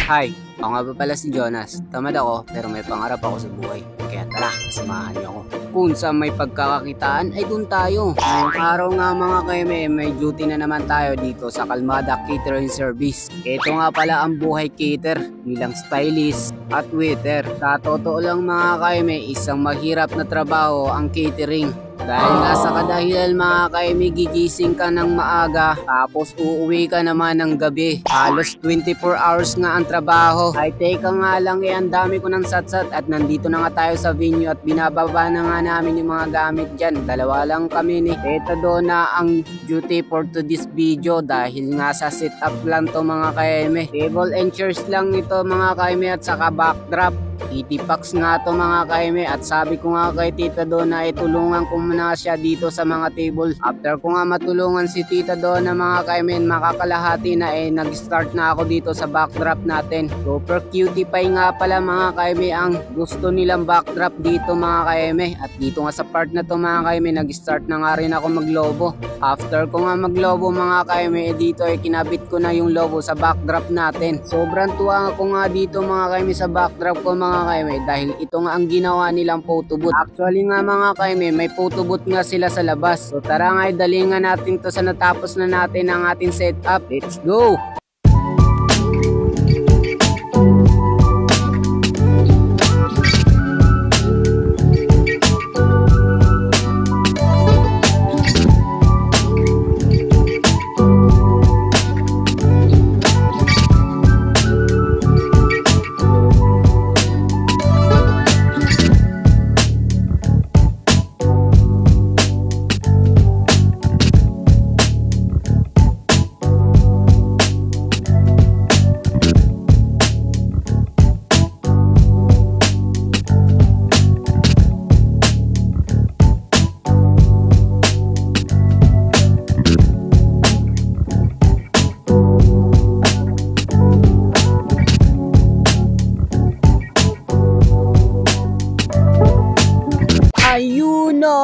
Hi, ako nga ba pala si Jonas. Tamad ako pero may pangarap ako sa buhay. Kaya tara, samahan niyo ako. Kung sa may pagkakakitaan ay dun tayo. Ngayong araw nga mga kaime, may duty na naman tayo dito sa Kalmada Catering Service. Ito nga pala ang buhay cater bilang stylist at waiter. Sa totoo lang mga kaime, isang mahirap na trabaho ang catering. Dahil nga sa kadahilan mga kaime, gigising ka ng maaga tapos uuwi ka naman ng gabi. Halos 24 hours nga ang trabaho. Ay teka nga lang ang dami ko ng satsat at nandito na nga tayo sa venue at binababa na nga namin yung mga gamit dyan. Dalawa lang kami ni Tita Donna ang duty for to this video dahil nga sa setup lang to mga kaime. Table and chairs lang ito mga kaime at saka backdrop. 80 packs nga to mga kaime at sabi ko nga kay Tita Donna ay tulungan ko muna siya dito sa mga table. After ko nga matulungan si Tita Donna mga kaime, makakalahati na nag-start na ako dito sa backdrop natin. Super cutie pie nga pala mga kaime ang gusto nilang backdrop dito mga kaime. At dito nga sa part na to mga kaime, nag-start na nga rin ako maglobo. After ko nga maglobo mga kaime, dito ay kinabit ko na yung logo sa backdrop natin. Sobrang tuwa ako nga dito mga kaime sa backdrop ko mga kaime dahil ito nga ang ginawa nilang photo booth. Actually nga mga kaime, may photo booth nga sila sa labas. So tara nga, dali nga natin to sa natapos na natin ang ating setup. Let's go! Ayun no!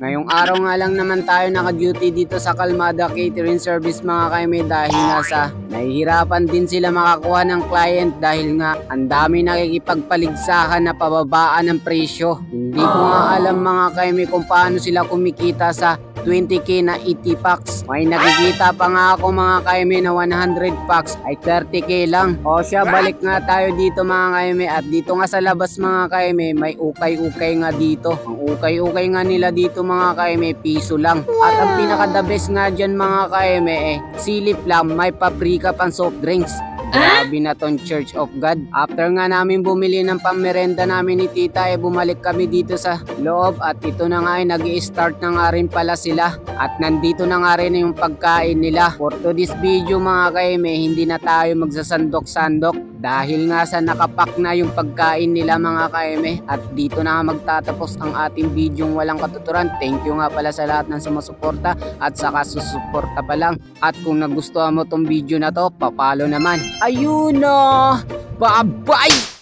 Ngayong araw nga lang naman tayo naka-duty dito sa Kalmada Catering Service mga kaime dahil nga sa nahihirapan din sila makakuha ng client dahil nga ang dami nakikipagpaligsahan na pababaan ng presyo. Hindi ko nga alam mga kaime kung paano sila kumikita sa 20k na 80 packs. May nakikita pa nga ako mga kaime na 100 packs ay 30k lang. O siya, balik nga tayo dito mga kaime at dito nga sa labas mga kaime may ukay-ukay nga dito. Ang ukay-ukay nga nila dito mga kaime piso lang. At ang pinaka the best nga dyan mga kaime silip lang, may paprika pang soft drinks. Grabe na tong Church of God. After nga namin bumili ng pammerenda namin ni Tita bumalik kami dito sa loob at ito na nga nag-i-start na nga rin pala sila at nandito na nga rin yung pagkain nila. For to this video mga kaime, hindi na tayo magsasandok-sandok dahil nga sa nakapak na yung pagkain nila mga kaime at dito na nga magtatapos ang ating video walang katuturan. Thank you nga pala sa lahat ng sumusuporta at saka susuporta pa lang. At kung nagustuhan mo tong video na to, papalo naman. Ayun na! Bye-bye!